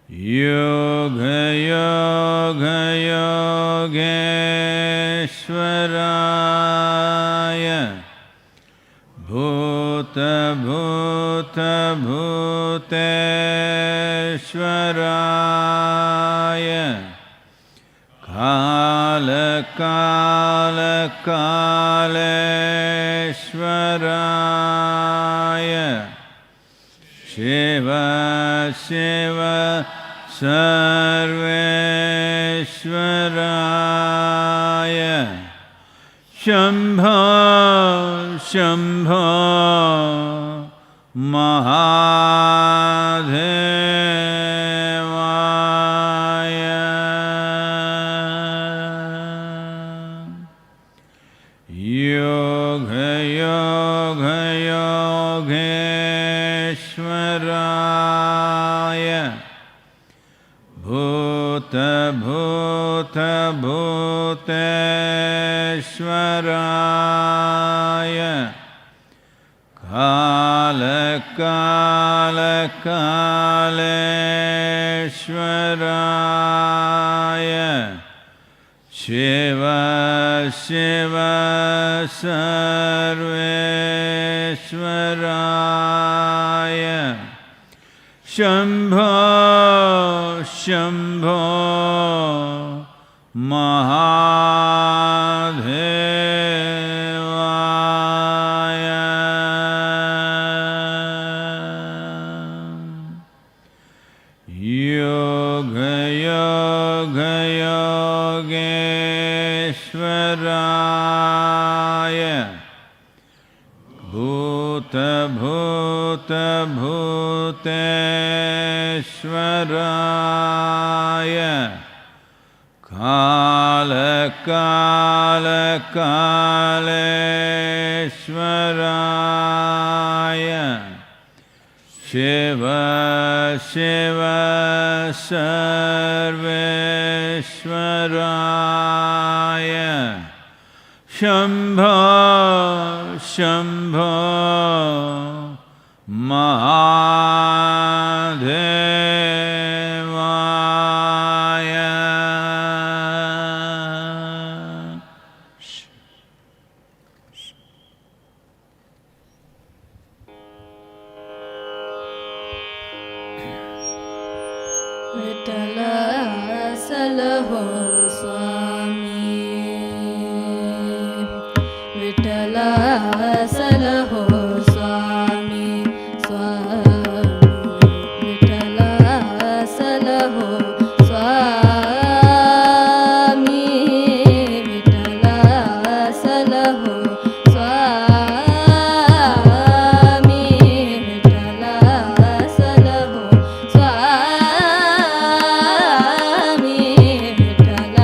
योगयोगयोगेश्वराय भूतभूतभूतेश्वराय कालकालकालेश्वराय शिव शिव सर्वेश्वराय शम्भो शम्भो महादेवाय योगयोगयोगेश्वराय भूतभूतभूतेश्वराय कालकालकालेश्वराय शिव शिव सर्वेश्वराय शम्भो शम्भो महादेवाय योगयोगयोगेश्वराय भूतभूतभूतेश्वराय कालकालकालेश्वराय शिव शिव सर्वेश्वराय शम्भो शम्भो महादेवाय विठ्ठल सलहो स्वामी विठ्ठल सलहो स्वामी स्वामी विठ्ठल सलहो स्वामी विठ्ठल सलहो स्वामी विठ्ठल सलहो स्वामी विठ्ठल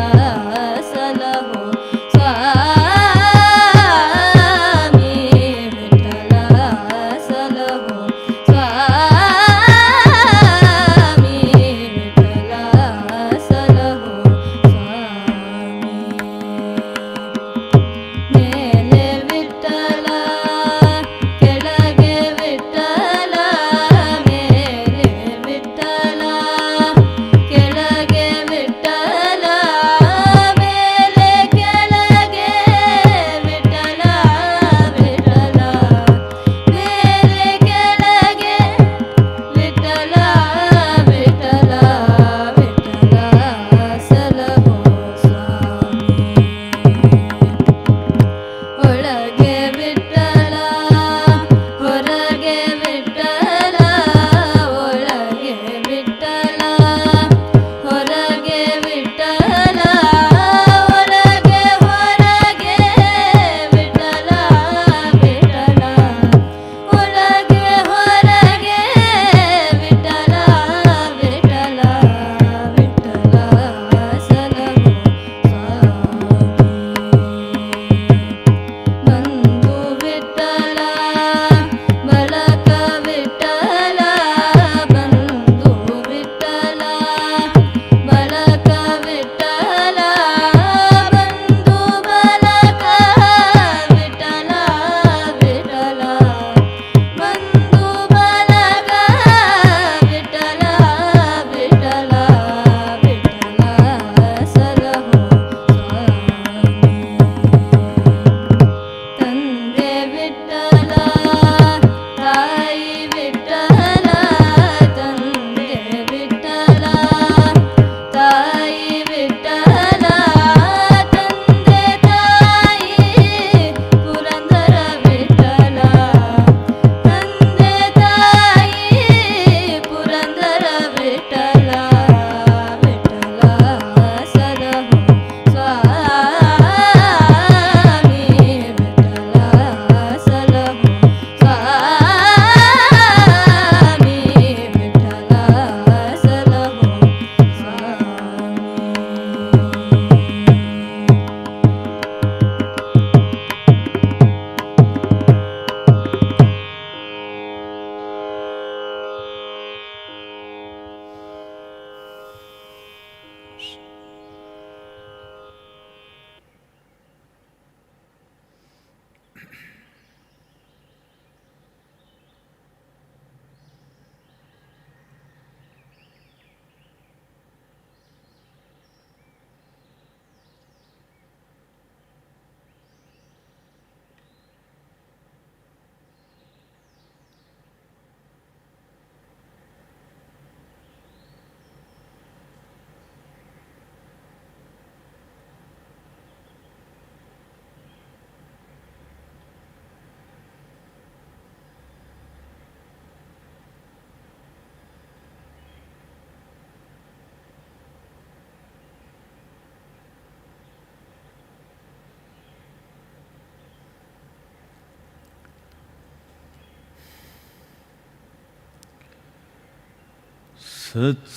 सत्संगत्वे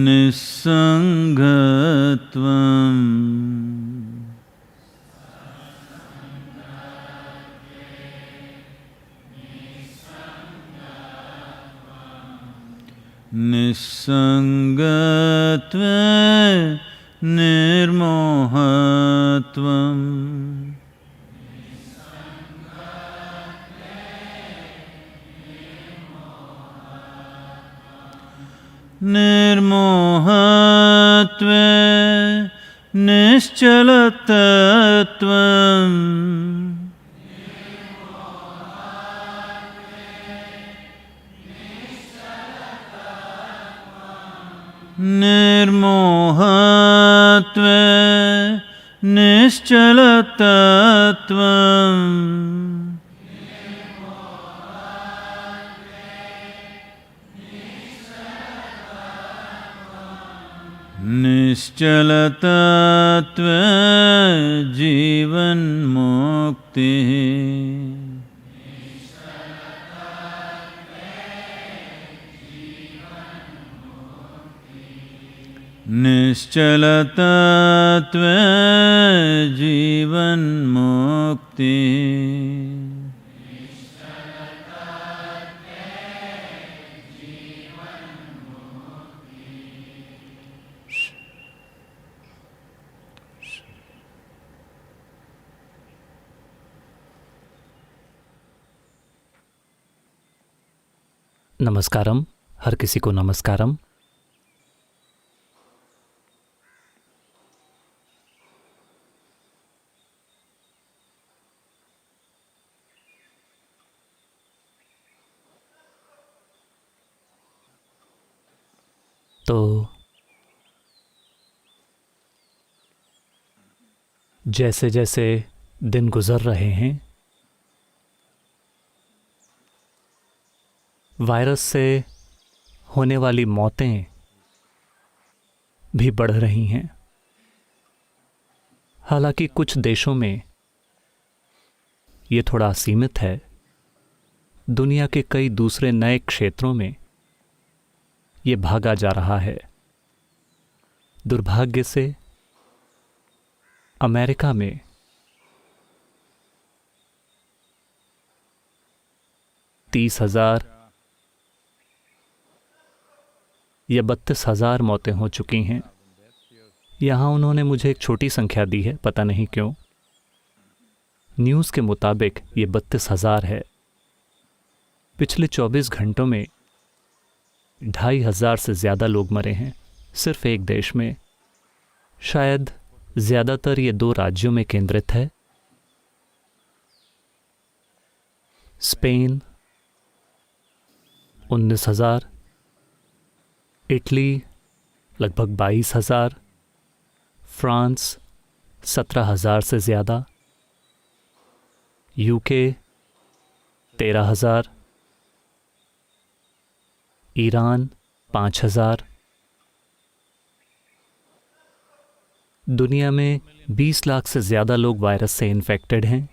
निस्संगत्वम् निस्संगत्वे निर्मोहत्वम् निर्मोहत्वे निश्चलतत्वम् निर्मोहत्वे निश्चलतत्वम् निश्चलतत्वे जीवन मुक्तिः निश्चलतत्वे जीवन मुक्तिः नमस्कारम। हर किसी को नमस्कारम। तो जैसे जैसे दिन गुजर रहे हैं, वायरस से होने वाली मौतें भी बढ़ रही हैं। हालांकि कुछ देशों में ये थोड़ा सीमित है। दुनिया के कई दूसरे नए क्षेत्रों में ये भागा जा रहा है। दुर्भाग्य से अमेरिका में 30,000 या 32,000 मौतें हो चुकी हैं। यहाँ उन्होंने मुझे एक छोटी संख्या दी है, पता नहीं क्यों। न्यूज़ के मुताबिक ये 32,000 है। पिछले 24 घंटों में 2,500 से ज़्यादा लोग मरे हैं सिर्फ एक देश में। शायद ज़्यादातर ये 2 राज्यों में केंद्रित है। स्पेन 19,000, इटली लगभग 22,000, फ्रांस 17,000 से ज़्यादा, यूके 13,000, ईरान 5,000। दुनिया में 20 लाख से ज़्यादा लोग वायरस से इन्फेक्टेड हैं।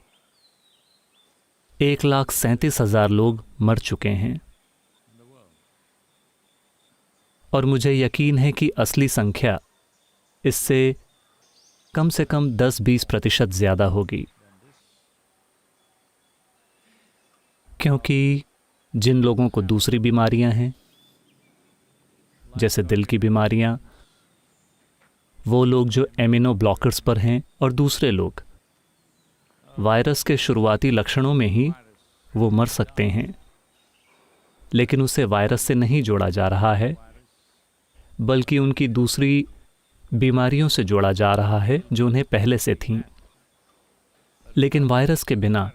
1,37,000 लोग मर चुके हैं। और मुझे यकीन है कि असली संख्या इससे कम से कम 10-20% ज़्यादा होगी, क्योंकि जिन लोगों को दूसरी बीमारियां हैं, जैसे दिल की बीमारियां, वो लोग जो एमिनो ब्लॉकर्स पर हैं, और दूसरे लोग वायरस के शुरुआती लक्षणों में ही वो मर सकते हैं, लेकिन उसे वायरस से नहीं जोड़ा जा रहा है, बल्कि उनकी दूसरी बीमारियों से जोड़ा जा रहा है जो उन्हें पहले से थीं। लेकिन वायरस के बिना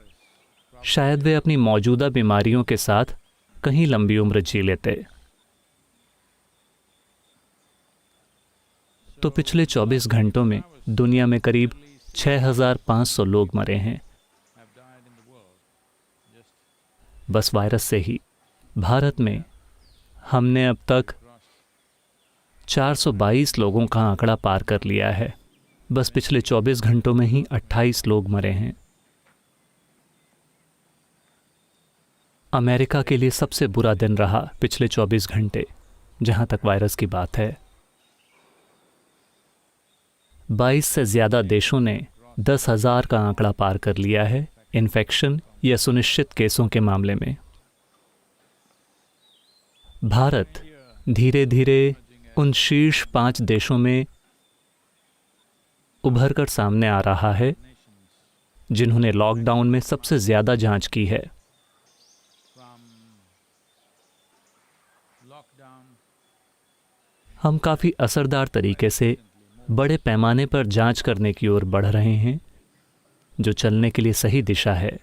शायद वे अपनी मौजूदा बीमारियों के साथ कहीं लंबी उम्र जी लेते। तो पिछले 24 घंटों में दुनिया में करीब 6,500 लोग मरे हैं बस वायरस से ही। भारत में हमने अब तक 422 लोगों का आंकड़ा पार कर लिया है। बस पिछले 24 घंटों में ही 28 लोग मरे हैं। अमेरिका के लिए सबसे बुरा दिन रहा पिछले 24 घंटे, जहां तक वायरस की बात है। 22 से ज़्यादा देशों ने 10,000 का आंकड़ा पार कर लिया है इन्फेक्शन या सुनिश्चित केसों के मामले में। भारत धीरे धीरे उन शीर्ष 5 देशों में उभर कर सामने आ रहा है जिन्होंने लॉकडाउन में सबसे ज़्यादा जांच की है। हम काफ़ी असरदार तरीके से बड़े पैमाने पर जांच करने की ओर बढ़ रहे हैं, जो चलने के लिए सही दिशा है।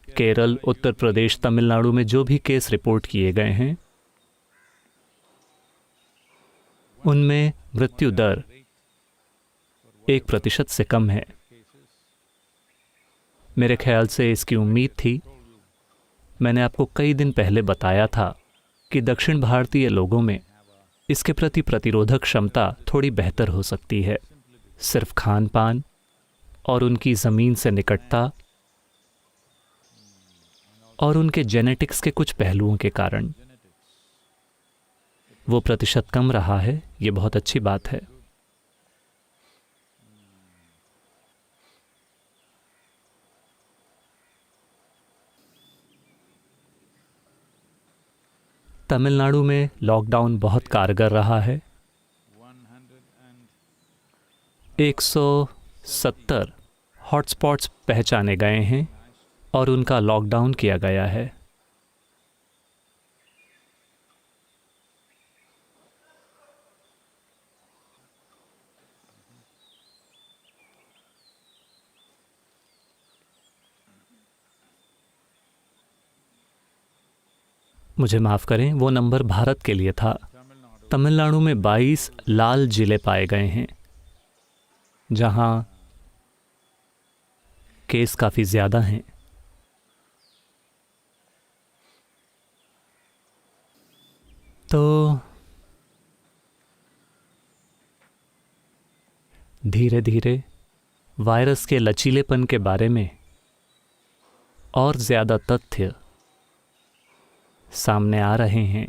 केरल, उत्तर प्रदेश, तमिलनाडु में जो भी केस रिपोर्ट किए गए हैं, उनमें मृत्यु दर 1% से कम है। मेरे ख्याल से इसकी उम्मीद थी। मैंने आपको कई दिन पहले बताया था कि दक्षिण भारतीय लोगों में इसके प्रति प्रतिरोधक क्षमता थोड़ी बेहतर हो सकती है, सिर्फ खान पान और उनकी ज़मीन से निकटता और उनके जेनेटिक्स के कुछ पहलुओं के कारण। वो प्रतिशत कम रहा है, ये बहुत अच्छी बात है। तमिलनाडु में लॉकडाउन बहुत कारगर रहा है। 170 हॉटस्पॉट्स पहचाने गए हैं और उनका लॉकडाउन किया गया है। मुझे माफ़ करें, वो नंबर भारत के लिए था। तमिलनाडु में 22 लाल जिले पाए गए हैं जहां केस काफ़ी ज़्यादा हैं। तो धीरे धीरे वायरस के लचीलेपन के बारे में और ज़्यादा तथ्य सामने आ रहे हैं।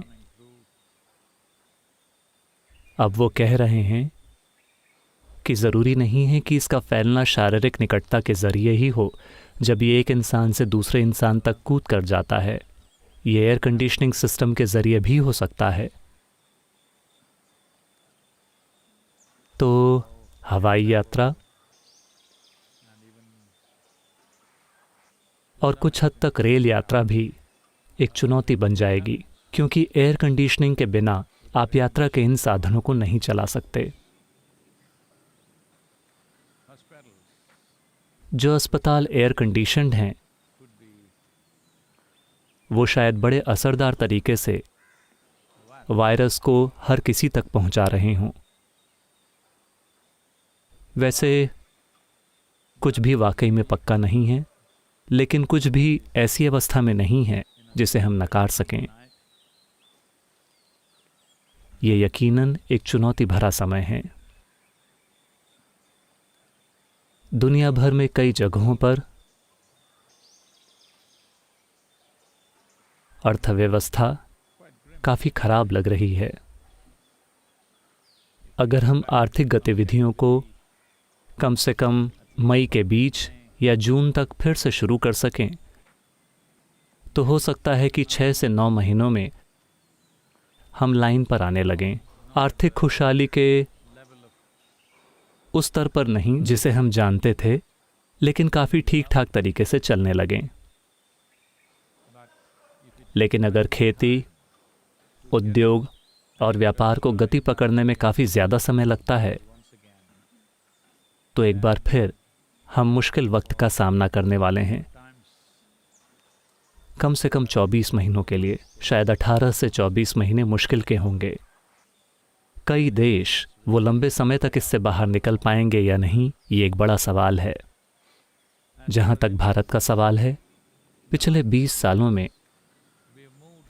अब वो कह रहे हैं कि ज़रूरी नहीं है कि इसका फैलना शारीरिक निकटता के ज़रिए ही हो। जब ये एक इंसान से दूसरे इंसान तक कूद कर जाता है, ये एयर कंडीशनिंग सिस्टम के ज़रिए भी हो सकता है। तो हवाई यात्रा और कुछ हद तक रेल यात्रा भी एक चुनौती बन जाएगी, क्योंकि एयर कंडीशनिंग के बिना आप यात्रा के इन साधनों को नहीं चला सकते। जो अस्पताल एयर कंडीशन्ड हैं, वो शायद बड़े असरदार तरीके से वायरस को हर किसी तक पहुंचा रहे हों। वैसे कुछ भी वाकई में पक्का नहीं है, लेकिन कुछ भी ऐसी अवस्था में नहीं है जिसे हम नकार सकें। ये यकीनन एक चुनौती भरा समय है। दुनिया भर में कई जगहों पर अर्थव्यवस्था काफ़ी खराब लग रही है। अगर हम आर्थिक गतिविधियों को कम से कम मई के बीच या जून तक फिर से शुरू कर सकें, तो हो सकता है कि 6 से 9 महीनों में हम लाइन पर आने लगें। आर्थिक खुशहाली के उस स्तर पर नहीं जिसे हम जानते थे, लेकिन काफ़ी ठीक ठाक तरीके से चलने लगें। लेकिन अगर खेती, उद्योग और व्यापार को गति पकड़ने में काफ़ी ज़्यादा समय लगता है, तो एक बार फिर हम मुश्किल वक्त का सामना करने वाले हैं। कम से कम 24 महीनों के लिए, शायद 18 से 24 महीने मुश्किल के होंगे। कई देश वो लंबे समय तक इससे बाहर निकल पाएंगे या नहीं, ये एक बड़ा सवाल है। जहाँ तक भारत का सवाल है, पिछले 20 सालों में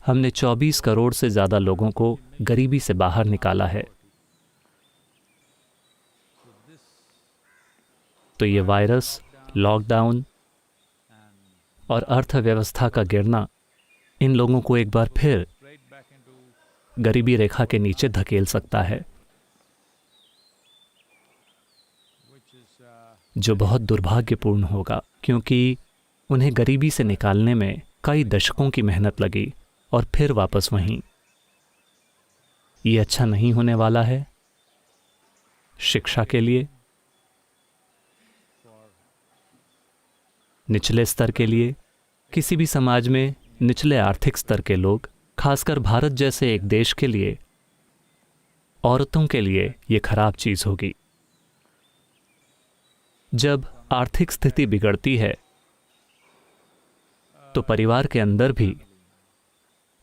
हमने 24 करोड़ से ज़्यादा लोगों को गरीबी से बाहर निकाला है। तो ये वायरस, लॉकडाउन और अर्थव्यवस्था का गिरना इन लोगों को एक बार फिर गरीबी रेखा के नीचे धकेल सकता है, जो बहुत दुर्भाग्यपूर्ण होगा, क्योंकि उन्हें गरीबी से निकालने में कई दशकों की मेहनत लगी और फिर वापस वहीं। ये अच्छा नहीं होने वाला है शिक्षा के लिए, निचले स्तर के लिए। किसी भी समाज में निचले आर्थिक स्तर के लोग, खासकर भारत जैसे एक देश के लिए, औरतों के लिए ये खराब चीज होगी। जब आर्थिक स्थिति बिगड़ती है तो परिवार के अंदर भी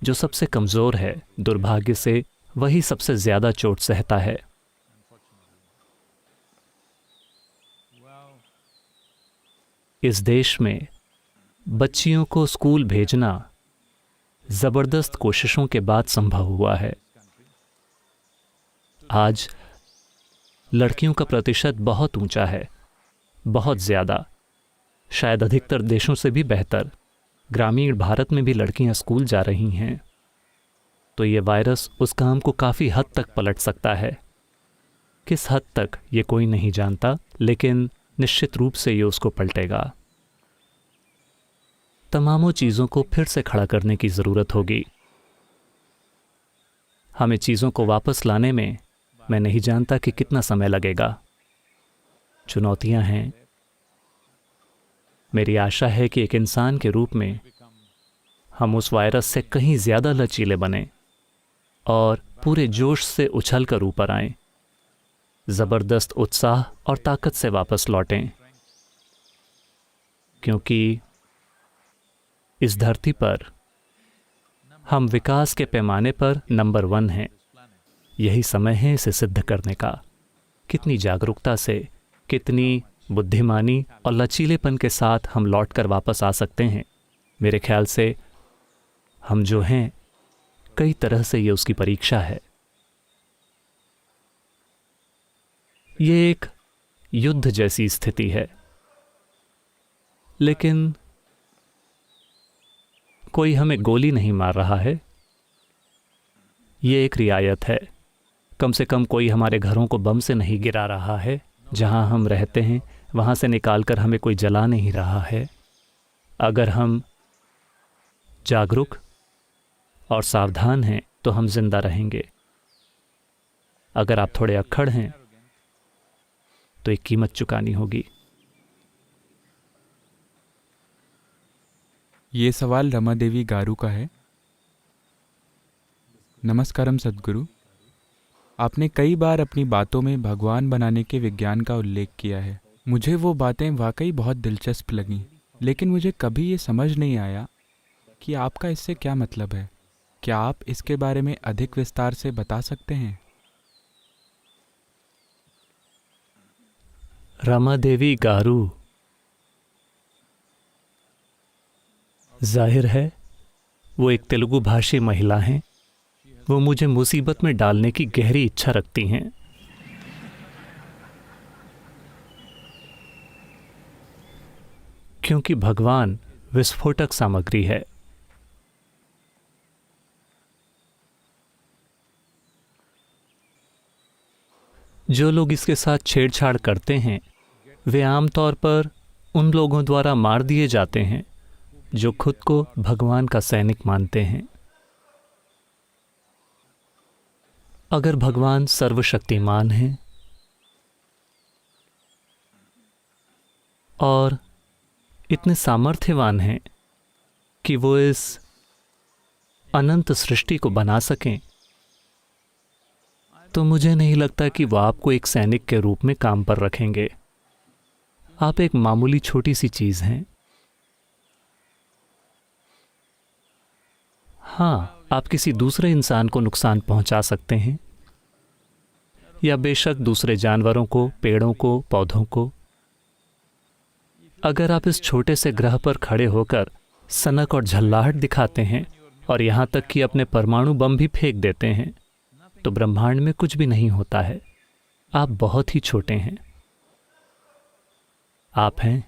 जो सबसे कमजोर है, दुर्भाग्य से वही सबसे ज्यादा चोट सहता है। इस देश में बच्चियों को स्कूल भेजना जबरदस्त कोशिशों के बाद संभव हुआ है। आज लड़कियों का प्रतिशत बहुत ऊंचा है, बहुत ज्यादा, शायद अधिकतर देशों से भी बेहतर। ग्रामीण भारत में भी लड़कियां स्कूल जा रही हैं। तो ये वायरस उस काम को काफी हद तक पलट सकता है। किस हद तक ये कोई नहीं जानता, लेकिन निश्चित रूप से ये उसको पलटेगा। तमामों चीजों को फिर से खड़ा करने की जरूरत होगी। हमें चीजों को वापस लाने में मैं नहीं जानता कि कितना समय लगेगा। चुनौतियां हैं। मेरी आशा है कि एक इंसान के रूप में हम उस वायरस से कहीं ज्यादा लचीले बने और पूरे जोश से उछल कर ऊपर आएं, जबरदस्त उत्साह और ताकत से वापस लौटें, क्योंकि इस धरती पर हम विकास के पैमाने पर नंबर 1 हैं। यही समय है इसे सिद्ध करने का। कितनी जागरूकता से, कितनी बुद्धिमानी और लचीलेपन के साथ हम लौटकर वापस आ सकते हैं। मेरे ख्याल से हम जो हैं, कई तरह से ये उसकी परीक्षा है। ये एक युद्ध जैसी स्थिति है, लेकिन कोई हमें गोली नहीं मार रहा है। ये एक रियायत है। कम से कम कोई हमारे घरों को बम से नहीं गिरा रहा है। जहां हम रहते हैं वहां से निकालकर हमें कोई जला नहीं रहा है। अगर हम जागरूक और सावधान हैं तो हम जिंदा रहेंगे। अगर आप थोड़े अक्खड़ हैं तो एक कीमत चुकानी होगी। ये सवाल रमा देवी गारू का है। नमस्कारम सद्गुरु, आपने कई बार अपनी बातों में भगवान बनाने के विज्ञान का उल्लेख किया है। मुझे वो बातें वाकई बहुत दिलचस्प लगीं, लेकिन मुझे कभी ये समझ नहीं आया कि आपका इससे क्या मतलब है। क्या आप इसके बारे में अधिक विस्तार से बता सकते हैं? रमा देवी गारू, जाहिर है वो एक तेलुगु भाषी महिला हैं। वो मुझे मुसीबत में डालने की गहरी इच्छा रखती हैं। क्योंकि भगवान विस्फोटक सामग्री है। जो लोग इसके साथ छेड़छाड़ करते हैं वे आमतौर पर उन लोगों द्वारा मार दिए जाते हैं जो खुद को भगवान का सैनिक मानते हैं। अगर भगवान सर्वशक्तिमान हैं और इतने सामर्थ्यवान हैं कि वो इस अनंत सृष्टि को बना सकें, तो मुझे नहीं लगता कि वो आपको एक सैनिक के रूप में काम पर रखेंगे। आप एक मामूली छोटी सी चीज हैं। हाँ, आप किसी दूसरे इंसान को नुकसान पहुंचा सकते हैं, या बेशक दूसरे जानवरों को, पेड़ों को, पौधों को। अगर आप इस छोटे से ग्रह पर खड़े होकर सनक और झल्लाहट दिखाते हैं और यहां तक कि अपने परमाणु बम भी फेंक देते हैं, तो ब्रह्मांड में कुछ भी नहीं होता है। आप बहुत ही छोटे हैं। आप हैं।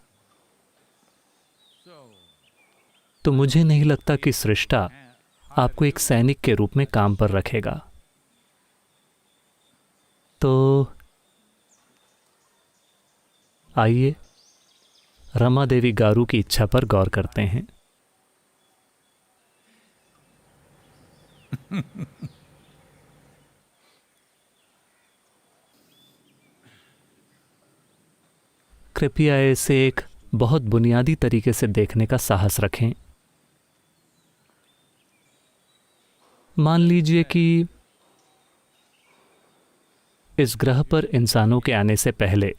तो मुझे नहीं लगता कि सृष्टा आपको एक सैनिक के रूप में काम पर रखेगा। तो आइए रमा देवी गारू की इच्छा पर गौर करते हैं। कृपया इसे एक बहुत बुनियादी तरीके से देखने का साहस रखें। मान लीजिए कि इस ग्रह पर इंसानों के आने से पहले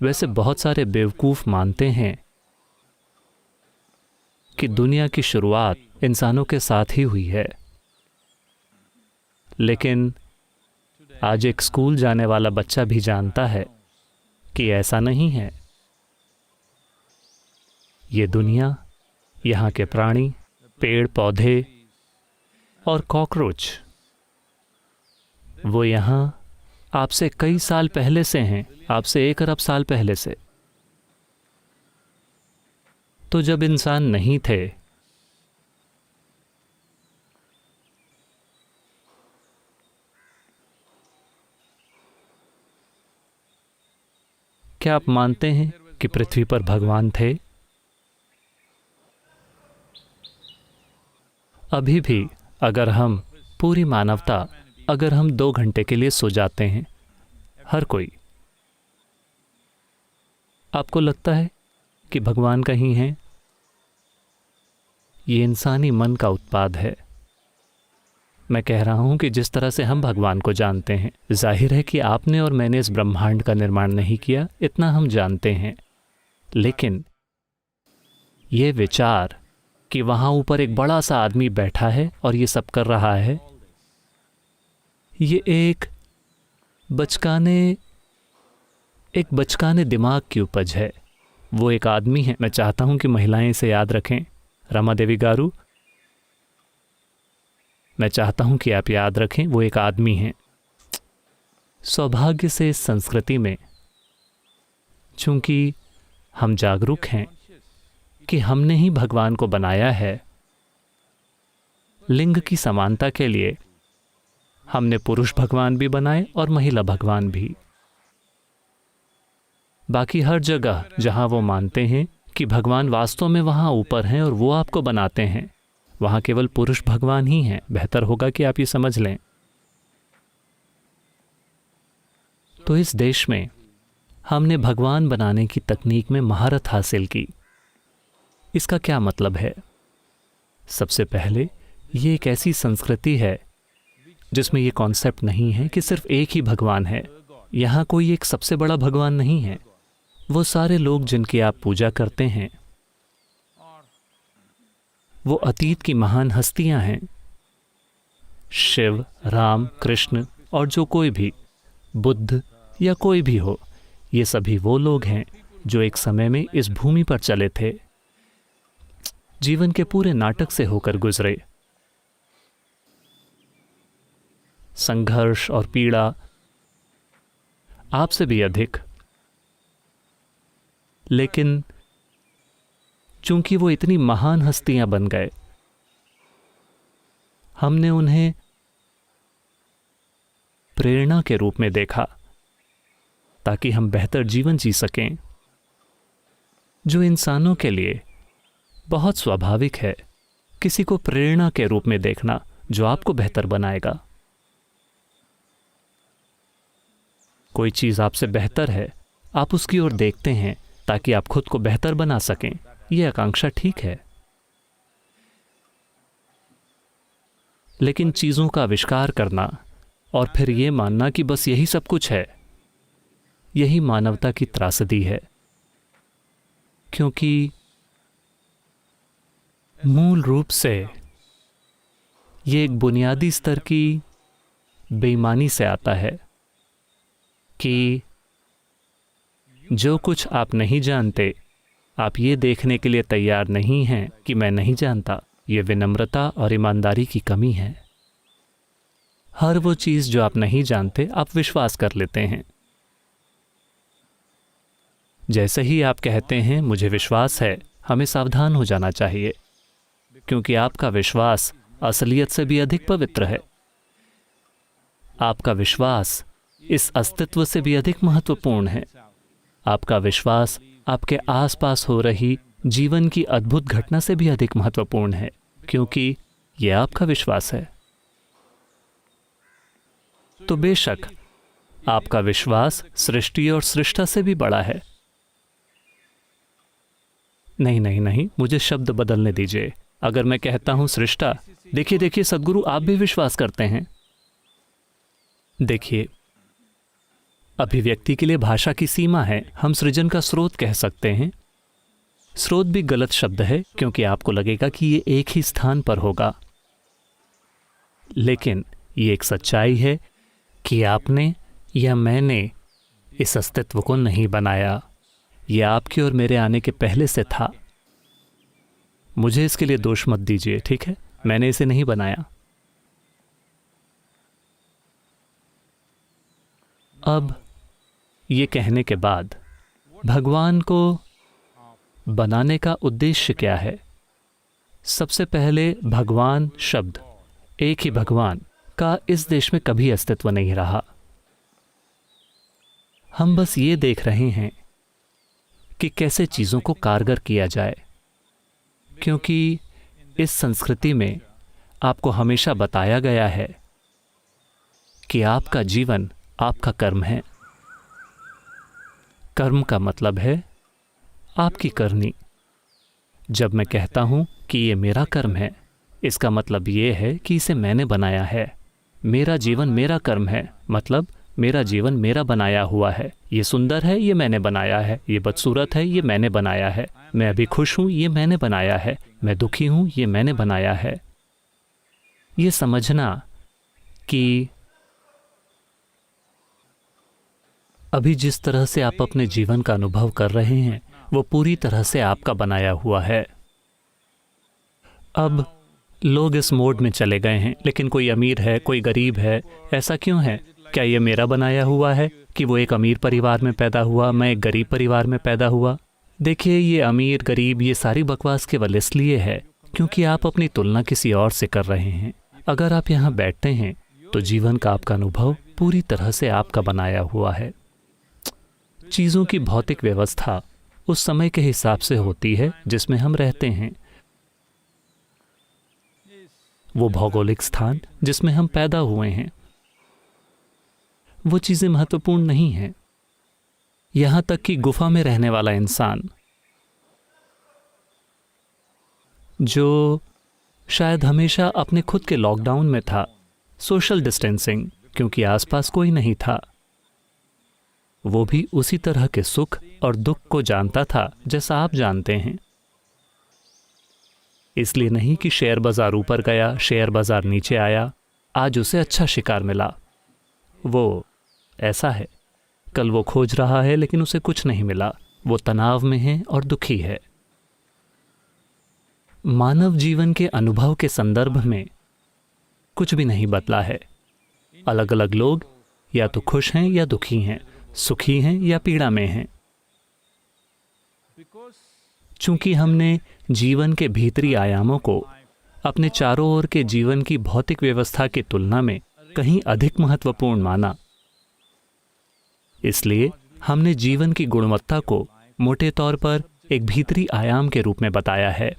वैसे बहुत सारे बेवकूफ़ मानते हैं कि दुनिया की शुरुआत इंसानों के साथ ही हुई है, लेकिन आज एक स्कूल जाने वाला बच्चा भी जानता है कि ऐसा नहीं है। ये दुनिया, यहाँ के प्राणी, पेड़ पौधे और कॉकरोच, वो यहाँ आपसे कई साल पहले से हैं, आपसे 1 अरब साल पहले से। तो जब इंसान नहीं थे, क्या आप मानते हैं कि पृथ्वी पर भगवान थे? अभी भी अगर हम पूरी मानवता, अगर हम 2 घंटे के लिए सो जाते हैं, हर कोई, आपको लगता है कि भगवान कहीं हैं? ये इंसानी मन का उत्पाद है। मैं कह रहा हूं कि जिस तरह से हम भगवान को जानते हैं, जाहिर है कि आपने और मैंने इस ब्रह्मांड का निर्माण नहीं किया, इतना हम जानते हैं। लेकिन ये विचार कि वहां ऊपर एक बड़ा सा आदमी बैठा है और ये सब कर रहा है, ये एक बचकाने दिमाग की उपज है। वो एक आदमी है। मैं चाहता हूं कि महिलाएं इसे याद रखें। रमा देवी गारू, मैं चाहता हूं कि आप याद रखें, वो एक आदमी हैं। सौभाग्य से इस संस्कृति में, चूंकि हम जागरूक हैं कि हमने ही भगवान को बनाया है, लिंग की समानता के लिए हमने पुरुष भगवान भी बनाए और महिला भगवान भी। बाकी हर जगह जहां वो मानते हैं कि भगवान वास्तव में वहां ऊपर हैं और वो आपको बनाते हैं, वहां केवल पुरुष भगवान ही हैं। बेहतर होगा कि आप ये समझ लें। तो इस देश में हमने भगवान बनाने की तकनीक में महारत हासिल की। इसका क्या मतलब है? सबसे पहले, ये एक ऐसी संस्कृति है जिसमें ये कॉन्सेप्ट नहीं है कि सिर्फ एक ही भगवान है। यहाँ कोई एक सबसे बड़ा भगवान नहीं है। वो सारे लोग जिनकी आप पूजा करते हैं, वो अतीत की महान हस्तियां हैं। शिव, राम, कृष्ण और जो कोई भी, बुद्ध या कोई भी हो, ये सभी वो लोग हैं जो एक समय में इस भूमि पर चले थे, जीवन के पूरे नाटक से होकर गुजरे। संघर्ष और पीड़ा आपसे भी अधिक, लेकिन चूंकि वो इतनी महान हस्तियां बन गए, हमने उन्हें प्रेरणा के रूप में देखा ताकि हम बेहतर जीवन जी सकें, जो इंसानों के लिए बहुत स्वाभाविक है। किसी को प्रेरणा के रूप में देखना जो आपको बेहतर बनाएगा। कोई चीज आपसे बेहतर है, आप उसकी ओर देखते हैं ताकि आप खुद को बेहतर बना सकें। यह आकांक्षा ठीक है, लेकिन चीजों का आविष्कार करना और फिर यह मानना कि बस यही सब कुछ है, यही मानवता की त्रासदी है। क्योंकि मूल रूप से ये एक बुनियादी स्तर की बेईमानी से आता है कि जो कुछ आप नहीं जानते, आप ये देखने के लिए तैयार नहीं हैं कि मैं नहीं जानता। ये विनम्रता और ईमानदारी की कमी है। हर वो चीज़ जो आप नहीं जानते, आप विश्वास कर लेते हैं। जैसे ही आप कहते हैं मुझे विश्वास है, हमें सावधान हो जाना चाहिए, क्योंकि आपका विश्वास असलियत से भी अधिक पवित्र है। आपका विश्वास इस अस्तित्व से भी अधिक महत्वपूर्ण है। आपका विश्वास आपके आसपास हो रही जीवन की अद्भुत घटना से भी अधिक महत्वपूर्ण है, क्योंकि यह आपका विश्वास है। तो बेशक आपका विश्वास सृष्टि और सृष्टा से भी बड़ा है। नहीं नहीं नहीं, मुझे शब्द बदलने दीजिए। अगर मैं कहता हूं सृष्टा, देखिए देखिए सद्गुरु, आप भी विश्वास करते हैं। देखिए, अभिव्यक्ति के लिए भाषा की सीमा है। हम सृजन का स्रोत कह सकते हैं। स्रोत भी गलत शब्द है, क्योंकि आपको लगेगा कि ये एक ही स्थान पर होगा, लेकिन ये एक सच्चाई है कि आपने या मैंने इस अस्तित्व को नहीं बनाया। यह आपके और मेरे आने के पहले से था। मुझे इसके लिए दोष मत दीजिए, ठीक है? मैंने इसे नहीं बनाया। अब ये कहने के बाद भगवान को बनाने का उद्देश्य क्या है? सबसे पहले, भगवान शब्द, एक ही भगवान का इस देश में कभी अस्तित्व नहीं रहा। हम बस ये देख रहे हैं कि कैसे चीज़ों को कारगर किया जाए, क्योंकि इस संस्कृति में आपको हमेशा बताया गया है कि आपका जीवन आपका कर्म है। कर्म का मतलब है आपकी करनी। जब मैं कहता हूं कि ये मेरा कर्म है, इसका मतलब ये है कि इसे मैंने बनाया है। मेरा जीवन मेरा कर्म है, मतलब मेरा जीवन मेरा बनाया हुआ है। ये सुंदर है, ये मैंने बनाया है। ये बदसूरत है, ये मैंने बनाया है। मैं अभी खुश हूं, ये मैंने बनाया है। मैं दुखी हूं, ये मैंने बनाया है। ये समझना कि अभी जिस तरह से आप अपने जीवन का अनुभव कर रहे हैं, वो पूरी तरह से आपका बनाया हुआ है। अब लोग इस मोड में चले गए हैं, लेकिन कोई अमीर है, कोई गरीब है। ऐसा क्यों है? क्या ये मेरा बनाया हुआ है कि वो एक अमीर परिवार में पैदा हुआ, मैं एक गरीब परिवार में पैदा हुआ? देखिए, ये अमीर गरीब, ये सारी बकवास केवल इसलिए है क्योंकि आप अपनी तुलना किसी और से कर रहे हैं। अगर आप यहाँ बैठते हैं तो जीवन का आपका अनुभव पूरी तरह से आपका बनाया हुआ है। चीज़ों की भौतिक व्यवस्था उस समय के हिसाब से होती है जिसमें हम रहते हैं। वो भौगोलिक स्थान जिसमें हम पैदा हुए हैं, वो चीज़ें महत्वपूर्ण नहीं हैं। यहाँ तक कि गुफा में रहने वाला इंसान, जो शायद हमेशा अपने खुद के लॉकडाउन में था, सोशल डिस्टेंसिंग, क्योंकि आसपास कोई नहीं था, वो भी उसी तरह के सुख और दुख को जानता था जैसा आप जानते हैं। इसलिए नहीं कि शेयर बाजार ऊपर गया, शेयर बाजार नीचे आया, आज उसे अच्छा शिकार मिला। वो ऐसा है, कल वो खोज रहा है लेकिन उसे कुछ नहीं मिला। वो तनाव में है और दुखी है। मानव जीवन के अनुभव के संदर्भ में कुछ भी नहीं बदला है। अलग अलग लोग या तो खुश हैं या दुखी हैं, सुखी हैं या पीड़ा में हैं। चूंकि हमने जीवन के भीतरी आयामों को अपने चारों ओर के जीवन की भौतिक व्यवस्था की तुलना में कहीं अधिक महत्वपूर्ण माना, इसलिए हमने जीवन की गुणवत्ता को मोटे तौर पर एक भीतरी आयाम के रूप में बताया है,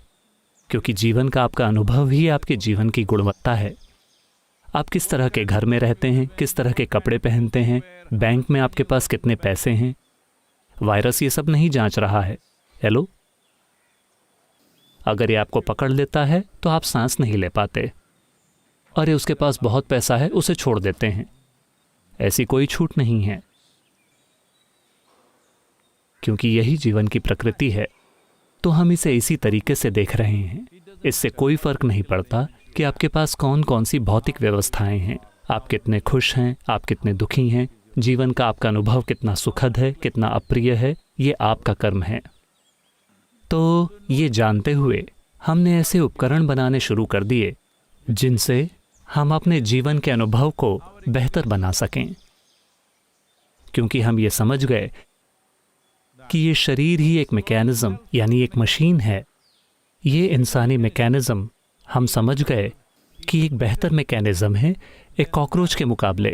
क्योंकि जीवन का आपका अनुभव ही आपके जीवन की गुणवत्ता है। आप किस तरह के घर में रहते हैं, किस तरह के कपड़े पहनते हैं, बैंक में आपके पास कितने पैसे हैं। वायरस ये सब नहीं जांच रहा है। हेलो, अगर ये आपको पकड़ लेता है तो आप सांस नहीं ले पाते। अरे उसके पास बहुत पैसा है, उसे छोड़ देते हैं। ऐसी कोई छूट नहीं है, क्योंकि यही जीवन की प्रकृति है। तो हम इसे इसी तरीके से देख रहे हैं। इससे कोई फर्क नहीं पड़ता कि आपके पास कौन कौन सी भौतिक व्यवस्थाएं हैं, आप कितने खुश हैं, आप कितने दुखी हैं, जीवन का आपका अनुभव कितना सुखद है, कितना अप्रिय है, ये आपका कर्म है। तो ये जानते हुए हमने ऐसे उपकरण बनाने शुरू कर दिए जिनसे हम अपने जीवन के अनुभव को बेहतर बना सकें, क्योंकि हम ये समझ गए कि ये शरीर ही एक मैकेनिज्म यानी एक मशीन है। ये इंसानी मैकेनिज्म हम समझ गए कि एक बेहतर मैकेनिज्म है एक कॉकरोच के मुकाबले,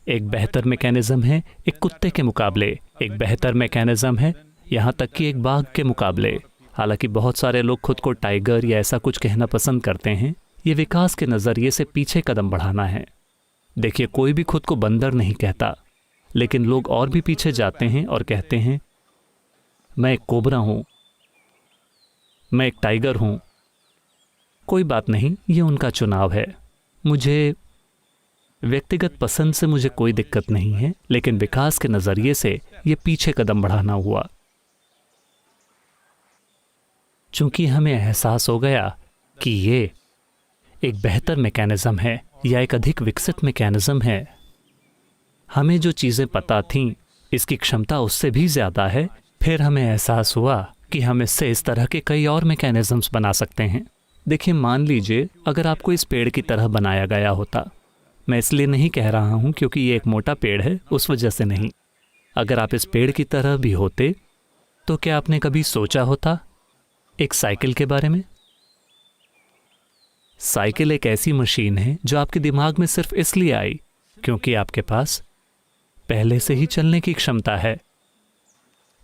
एक बेहतर मैकेनिज्म है एक कुत्ते के मुकाबले, एक बेहतर मैकेनिज्म है यहाँ तक कि एक बाघ के मुकाबले। हालांकि बहुत सारे लोग खुद को टाइगर या ऐसा कुछ कहना पसंद करते हैं। ये विकास के नज़रिए से पीछे कदम बढ़ाना है। देखिए, कोई भी खुद को बंदर नहीं कहता, लेकिन लोग और भी पीछे जाते हैं और कहते हैं मैं एक कोबरा हूँ, मैं एक टाइगर हूँ। कोई बात नहीं, ये उनका चुनाव है। मुझे व्यक्तिगत पसंद से मुझे कोई दिक्कत नहीं है, लेकिन विकास के नज़रिए से ये पीछे कदम बढ़ाना हुआ। चूंकि हमें एहसास हो गया कि ये एक बेहतर मैकेनिज्म है या एक अधिक विकसित मैकेनिज्म है। हमें जो चीज़ें पता थीं इसकी क्षमता उससे भी ज़्यादा है। फिर हमें एहसास हुआ कि हम इससे इस तरह के कई और मैकेनिज्म्स बना सकते हैं। देखिए, मान लीजिए अगर आपको इस पेड़ की तरह बनाया गया होता, मैं इसलिए नहीं कह रहा हूँ क्योंकि ये एक मोटा पेड़ है, उस वजह से नहीं। अगर आप इस पेड़ की तरह भी होते तो क्या आपने कभी सोचा होता एक साइकिल के बारे में? साइकिल एक ऐसी मशीन है जो आपके दिमाग में सिर्फ इसलिए आई क्योंकि आपके पास पहले से ही चलने की क्षमता है।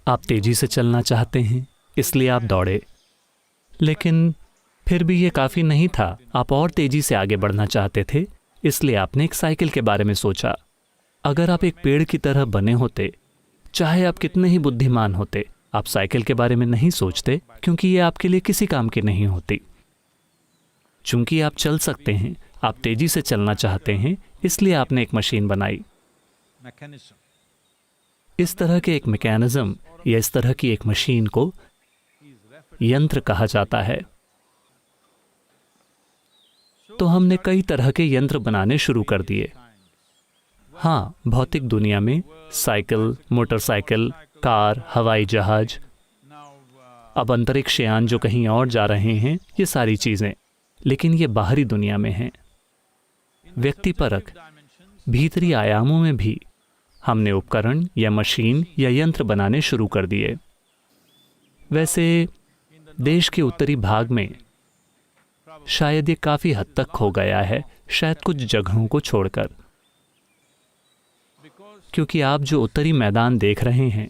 आप तेजी से चलना चाहते हैं, इसलिए आप दौड़े। लेकिन फिर भी ये काफ़ी नहीं था, आप और तेजी से आगे बढ़ना चाहते थे, इसलिए आपने एक साइकिल के बारे में सोचा। अगर आप एक पेड़ की तरह बने होते, चाहे आप कितने ही बुद्धिमान होते, आप साइकिल के बारे में नहीं सोचते क्योंकि ये आपके लिए किसी काम की नहीं होती। चूंकि आप चल सकते हैं, आप तेजी से चलना चाहते हैं, इसलिए आपने एक मशीन बनाई। इस तरह के एक मैकेनिज्म या इस तरह की एक मशीन को यंत्र कहा जाता है। तो हमने कई तरह के यंत्र बनाने शुरू कर दिए। हाँ, भौतिक दुनिया में साइकिल, मोटरसाइकिल, कार, हवाई जहाज, अब अंतरिक्ष यान जो कहीं और जा रहे हैं, ये सारी चीज़ें। लेकिन ये बाहरी दुनिया में हैं। व्यक्तिपरक भीतरी आयामों में भी हमने उपकरण या मशीन या यंत्र बनाने शुरू कर दिए। वैसे देश के उत्तरी भाग में शायद ये काफ़ी हद तक हो गया है, शायद कुछ जगहों को छोड़कर, क्योंकि आप जो उत्तरी मैदान देख रहे हैं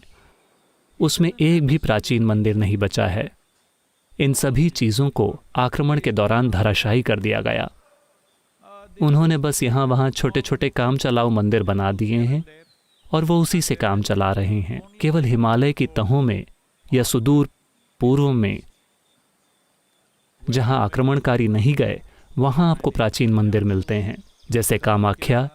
उसमें एक भी प्राचीन मंदिर नहीं बचा है। इन सभी चीज़ों को आक्रमण के दौरान धराशायी कर दिया गया। उन्होंने बस यहाँ वहाँ छोटे छोटे काम चलाऊ मंदिर बना दिए हैं और वो उसी से काम चला रहे हैं। केवल हिमालय की तहों में या सुदूर पूर्व में जहाँ आक्रमणकारी नहीं गए, वहाँ आपको प्राचीन मंदिर मिलते हैं, जैसे कामाख्या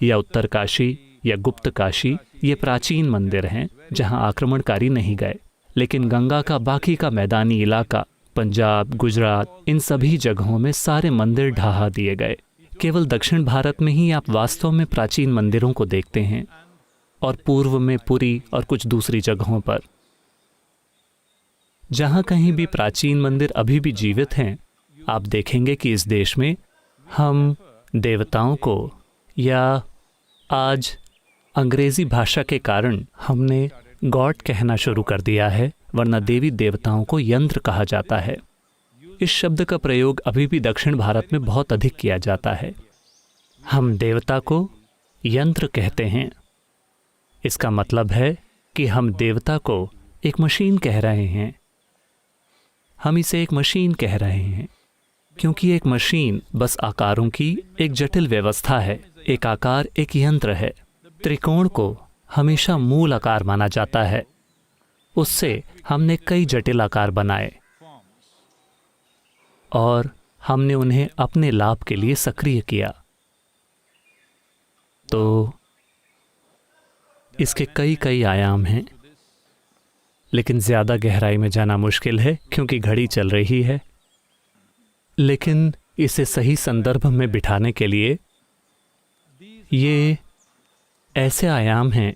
या उत्तरकाशी या गुप्त काशी। ये प्राचीन मंदिर हैं जहाँ आक्रमणकारी नहीं गए। लेकिन गंगा का बाकी का मैदानी इलाका, पंजाब, गुजरात, इन सभी जगहों में सारे मंदिर ढहा दिए गए। केवल दक्षिण भारत में ही आप वास्तव में प्राचीन मंदिरों को देखते हैं, और पूर्व में पुरी और कुछ दूसरी जगहों पर। जहाँ कहीं भी प्राचीन मंदिर अभी भी जीवित हैं, आप देखेंगे कि इस देश में हम देवताओं को, या आज अंग्रेजी भाषा के कारण हमने गॉड कहना शुरू कर दिया है, वरना देवी देवताओं को यंत्र कहा जाता है। इस शब्द का प्रयोग अभी भी दक्षिण भारत में बहुत अधिक किया जाता है। हम देवता को यंत्र कहते हैं। इसका मतलब है कि हम देवता को एक मशीन कह रहे हैं। हम इसे एक मशीन कह रहे हैं क्योंकि एक मशीन बस आकारों की एक जटिल व्यवस्था है। एक आकार एक यंत्र है। त्रिकोण को हमेशा मूल आकार माना जाता है, उससे हमने कई जटिल आकार बनाए और हमने उन्हें अपने लाभ के लिए सक्रिय किया। तो इसके कई आयाम हैं, लेकिन ज़्यादा गहराई में जाना मुश्किल है क्योंकि घड़ी चल रही है। लेकिन इसे सही संदर्भ में बिठाने के लिए ये ऐसे आयाम हैं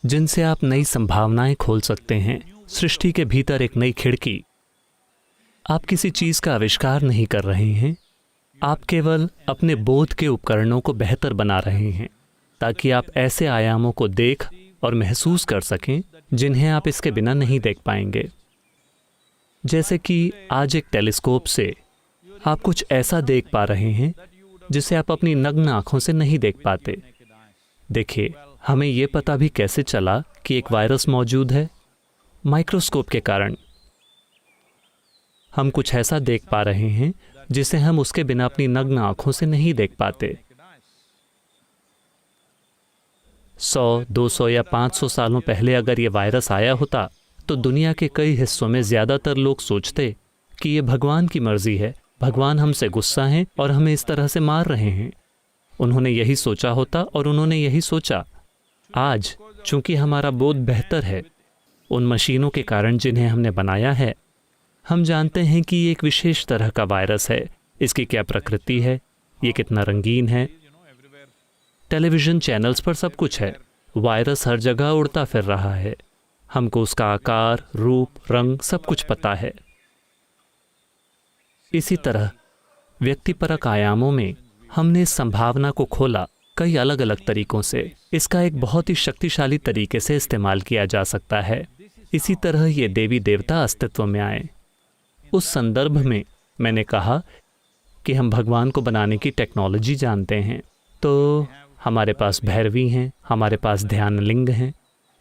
जिनसे आप नई संभावनाएं खोल सकते हैं। सृष्टि के भीतर एक नई खिड़की। आप किसी चीज़ का आविष्कार नहीं कर रहे हैं, आप केवल अपने बोध के उपकरणों को बेहतर बना रहे हैं ताकि आप ऐसे आयामों को देख और महसूस कर सकें जिन्हें आप इसके बिना नहीं देख पाएंगे। जैसे कि आज एक टेलीस्कोप से आप कुछ ऐसा देख पा रहे हैं जिसे आप अपनी नग्न आंखों से नहीं देख पाते। देखिए, हमें यह पता भी कैसे चला कि एक वायरस मौजूद है? माइक्रोस्कोप के कारण। हम कुछ ऐसा देख पा रहे हैं जिसे हम उसके बिना अपनी नग्न आंखों से नहीं देख पाते। 100, 200 या 500 सालों पहले अगर ये वायरस आया होता तो दुनिया के कई हिस्सों में ज़्यादातर लोग सोचते कि ये भगवान की मर्जी है, भगवान हमसे गुस्सा हैं और हमें इस तरह से मार रहे हैं। उन्होंने यही सोचा होता और उन्होंने यही सोचा। आज चूंकि हमारा बोध बेहतर है, उन मशीनों के कारण जिन्हें हमने बनाया है, हम जानते हैं कि ये एक विशेष तरह का वायरस है। इसकी क्या प्रकृति है, ये कितना रंगीन है। टेलीविज़न चैनल्स पर सब कुछ है। वायरस हर जगह उड़ता फिर रहा है। हमको उसका आकार, रूप, रंग सब कुछ पता है। इसी तरह व्यक्तिपरक आयामों में हमने इस संभावना को खोला कई अलग अलग तरीकों से। इसका एक बहुत ही शक्तिशाली तरीके से इस्तेमाल किया जा सकता है। इसी तरह ये देवी देवता अस्तित्व में आए। उस संदर्भ में मैंने कहा कि हम भगवान को बनाने की टेक्नोलॉजी जानते हैं। तो हमारे पास भैरवी हैं, हमारे पास ध्यानलिंग हैं।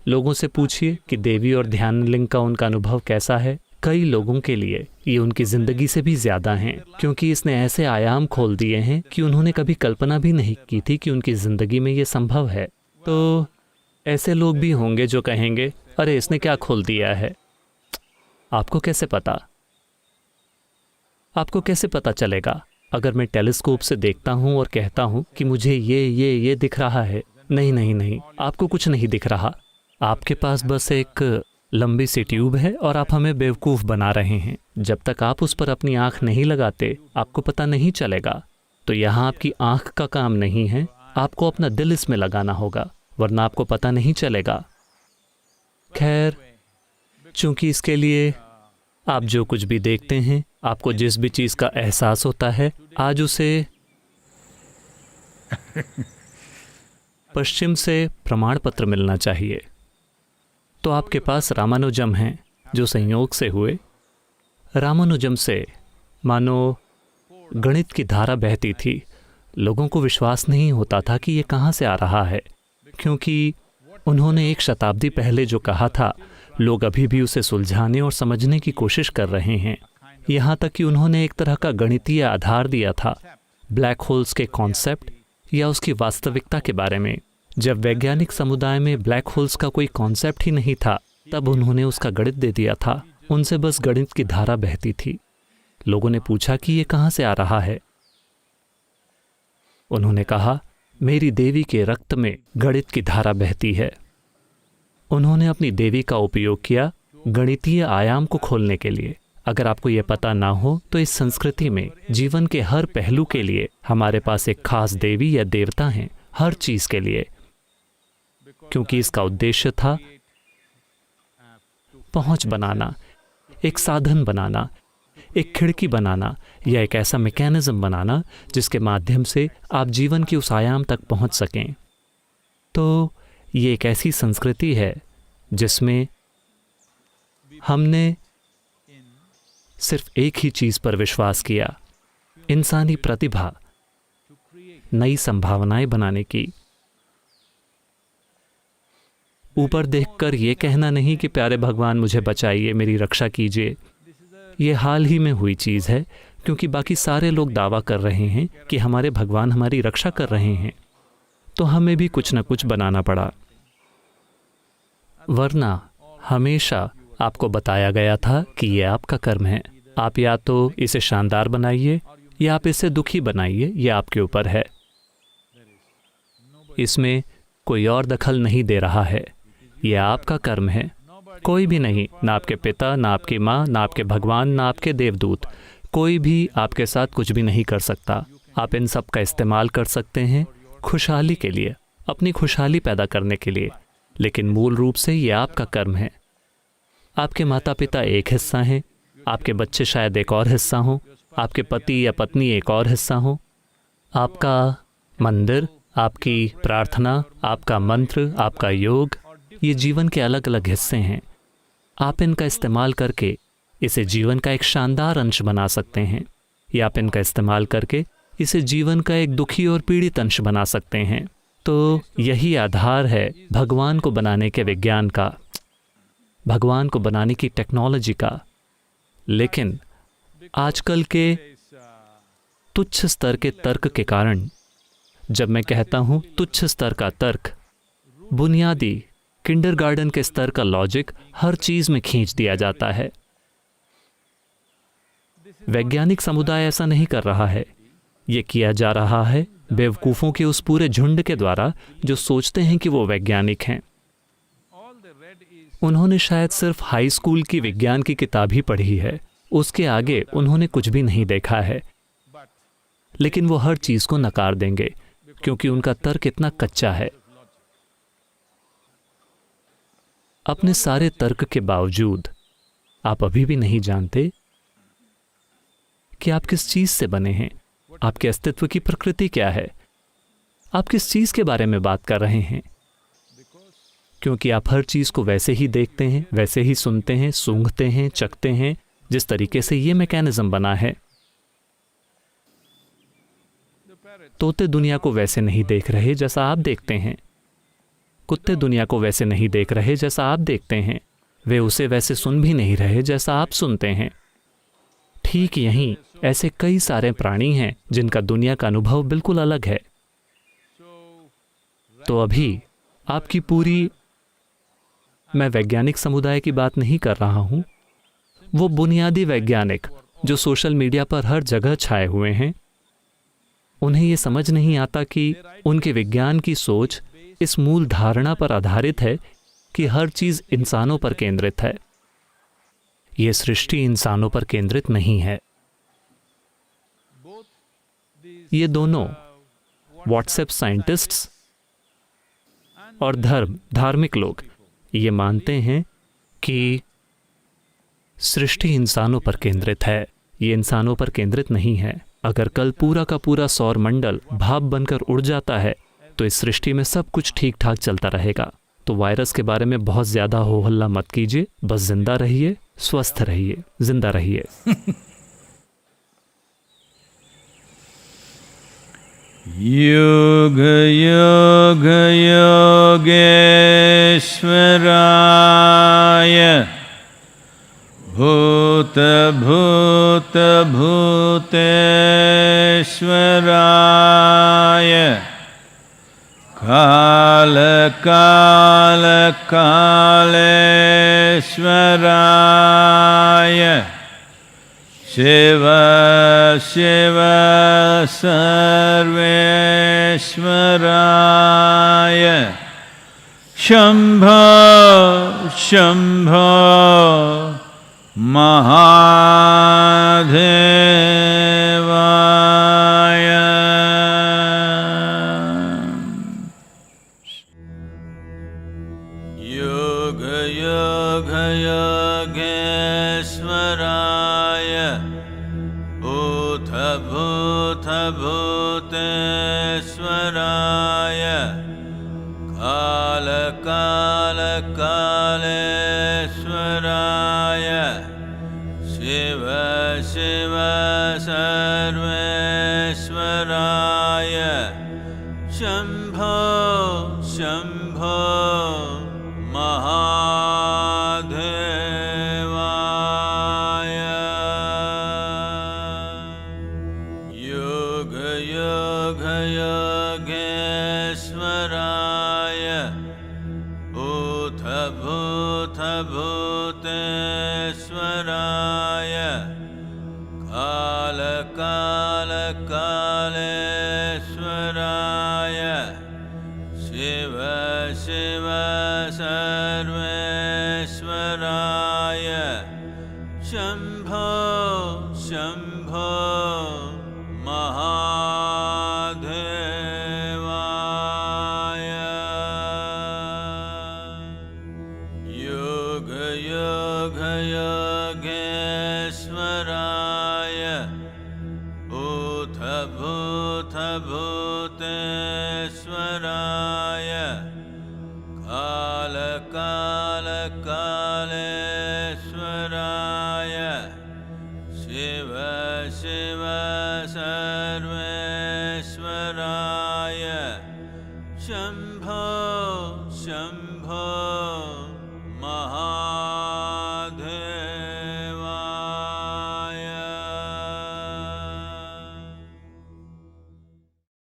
लोगों से पूछिए कि देवी और ध्यानलिंग का उनका अनुभव कैसा है। कई लोगों के लिए ये उनकी ज़िंदगी से भी ज़्यादा हैं, क्योंकि इसने ऐसे आयाम खोल दिए हैं कि उन्होंने कभी कल्पना भी नहीं की थी कि उनकी ज़िंदगी में ये संभव है। तो ऐसे लोग भी होंगे जो कहेंगे, अरे इसने क्या खोल दिया है। आपको कैसे पता? आपको कैसे पता चलेगा? अगर मैं टेलीस्कोप से देखता हूँ और कहता हूँ कि मुझे ये दिख रहा है। नहीं नहीं नहीं, आपको कुछ नहीं दिख रहा। आपके पास बस एक लंबी सी ट्यूब है और आप हमें बेवकूफ़ बना रहे हैं। जब तक आप उस पर अपनी आँख नहीं लगाते, आपको पता नहीं चलेगा। तो यहाँ आपकी आँख का काम नहीं है, आपको अपना दिल इसमें लगाना होगा, वरना आपको पता नहीं चलेगा। खैर, चूँकि इसके लिए आप जो कुछ भी देखते हैं, आपको जिस भी चीज़ का एहसास होता है, आज उसे पश्चिम से प्रमाण पत्र मिलना चाहिए। तो आपके पास रामानुजम हैं जो संयोग से हुए। रामानुजम से मानो गणित की धारा बहती थी। लोगों को विश्वास नहीं होता था कि ये कहाँ से आ रहा है, क्योंकि उन्होंने 1 शताब्दी पहले जो कहा था, लोग अभी भी उसे सुलझाने और समझने की कोशिश कर रहे हैं। यहाँ तक कि उन्होंने एक तरह का गणितीय आधार दिया था ब्लैक होल्स के कॉन्सेप्ट या उसकी वास्तविकता के बारे में। जब वैज्ञानिक समुदाय में ब्लैक होल्स का कोई कॉन्सेप्ट ही नहीं था, तब उन्होंने उसका गणित दे दिया था। उनसे बस गणित की धारा बहती थी। लोगों ने पूछा कि ये कहाँ से आ रहा है। उन्होंने कहा, मेरी देवी के रक्त में गणित की धारा बहती है। उन्होंने अपनी देवी का उपयोग किया गणितीय आयाम को खोलने के लिए। अगर आपको ये पता ना हो तो इस संस्कृति में जीवन के हर पहलू के लिए हमारे पास एक खास देवी या देवता हैं, हर चीज़ के लिए, क्योंकि इसका उद्देश्य था पहुंच बनाना, एक साधन बनाना, एक खिड़की बनाना या एक ऐसा मैकेनिज्म बनाना जिसके माध्यम से आप जीवन की उस आयाम तक पहुंच सकें। तो ये एक ऐसी संस्कृति है जिसमें हमने सिर्फ एक ही चीज़ पर विश्वास किया, इंसानी प्रतिभा, नई संभावनाएं बनाने की। ऊपर देखकर ये कहना नहीं कि प्यारे भगवान मुझे बचाइए, मेरी रक्षा कीजिए। ये हाल ही में हुई चीज़ है, क्योंकि बाकी सारे लोग दावा कर रहे हैं कि हमारे भगवान हमारी रक्षा कर रहे हैं, तो हमें भी कुछ न कुछ बनाना पड़ा। वरना हमेशा आपको बताया गया था कि ये आपका कर्म है। आप या तो इसे शानदार बनाइए या आप इसे दुखी बनाइए, ये आपके ऊपर है। इसमें कोई और दखल नहीं दे रहा है। यह आपका कर्म है। कोई भी नहीं, ना आपके पिता, ना आपकी माँ, ना आपके भगवान, ना आपके देवदूत, कोई भी आपके साथ कुछ भी नहीं कर सकता। आप इन सब का इस्तेमाल कर सकते हैं खुशहाली के लिए, अपनी खुशहाली पैदा करने के लिए, लेकिन मूल रूप से ये आपका कर्म है। आपके माता पिता एक हिस्सा हैं, आपके बच्चे शायद एक और हिस्सा हों, आपके पति या पत्नी एक और हिस्सा हों। आपका मंदिर, आपकी प्रार्थना, आपका मंत्र, आपका योग, ये जीवन के अलग अलग हिस्से हैं। आप इनका इस्तेमाल करके इसे जीवन का एक शानदार अंश बना सकते हैं, या आप इनका इस्तेमाल करके इसे जीवन का एक दुखी और पीड़ित अंश बना सकते हैं। तो यही आधार है भगवान को बनाने के विज्ञान का, भगवान को बनाने की टेक्नोलॉजी का। लेकिन आजकल के तुच्छ स्तर के तर्क के कारण, जब मैं कहता हूं तुच्छ स्तर का तर्क, बुनियादी किंडरगार्टन के स्तर का लॉजिक हर चीज में खींच दिया जाता है। वैज्ञानिक समुदाय ऐसा नहीं कर रहा है। यह किया जा रहा है बेवकूफों के उस पूरे झुंड के द्वारा जो सोचते हैं कि वो वैज्ञानिक हैं। उन्होंने शायद सिर्फ हाई स्कूल की विज्ञान की किताब ही पढ़ी है, उसके आगे उन्होंने कुछ भी नहीं देखा है। लेकिन वो हर चीज को नकार देंगे क्योंकि उनका तर्क इतना कच्चा है। अपने सारे तर्क के बावजूद आप अभी भी नहीं जानते कि आप किस चीज से बने हैं, आपके अस्तित्व की प्रकृति क्या है, आप किस चीज के बारे में बात कर रहे हैं। क्योंकि आप हर चीज को वैसे ही देखते हैं, वैसे ही सुनते हैं, सूंघते हैं, चखते हैं, जिस तरीके से ये मैकेनिज्म बना है। तोते दुनिया को वैसे नहीं देख रहे जैसा आप देखते हैं, कुत्ते दुनिया को वैसे नहीं देख रहे जैसा आप देखते हैं, वे उसे वैसे सुन भी नहीं रहे जैसा आप सुनते हैं। ठीक यहीं ऐसे कई सारे प्राणी हैं जिनका दुनिया का अनुभव बिल्कुल अलग है। तो अभी आपकी पूरी, मैं वैज्ञानिक समुदाय की बात नहीं कर रहा हूं, वो बुनियादी वैज्ञानिक जो सोशल मीडिया पर हर जगह छाए हुए हैं, उन्हें ये समझ नहीं आता कि उनके विज्ञान की सोच इस मूल धारणा पर आधारित है कि हर चीज इंसानों पर केंद्रित है। ये सृष्टि इंसानों पर केंद्रित नहीं है। ये दोनों व्हाट्सएप साइंटिस्ट्स और धार्मिक लोग ये मानते हैं कि सृष्टि इंसानों पर केंद्रित है। ये इंसानों पर केंद्रित नहीं है। अगर कल पूरा का पूरा सौर मंडल भाप बनकर उड़ जाता है तो इस सृष्टि में सब कुछ ठीक ठाक चलता रहेगा। तो वायरस के बारे में बहुत ज्यादा हो हल्ला मत कीजिए, बस जिंदा रहिए, स्वस्थ रहिए, जिंदा रहिए। योग योग योगेश्वराय भूत भूत भूतेश्वराय काल काल कालेश्वराय शिव शिव सर्वेश्वराय शंभो शंभो महादेवाय। योग योग योगेश्वराय भूत भूत भूतेश्वराय काल काल कालेश्वराय शिव शिव सर्वेश्वराय शंभो शंभो महादेवाय। योग योग योगेश्वराय भूत भूत भूतेश्वराय काल काल कालेश्वराय शिव शिव सर्वेश्वराय शंभो शंभो महादेवाय। योग योग योगेश्वराय भूत भूत भूतेश्वराय काल शिव शिव सर्वेश्वराय शम्भो शम्भो महा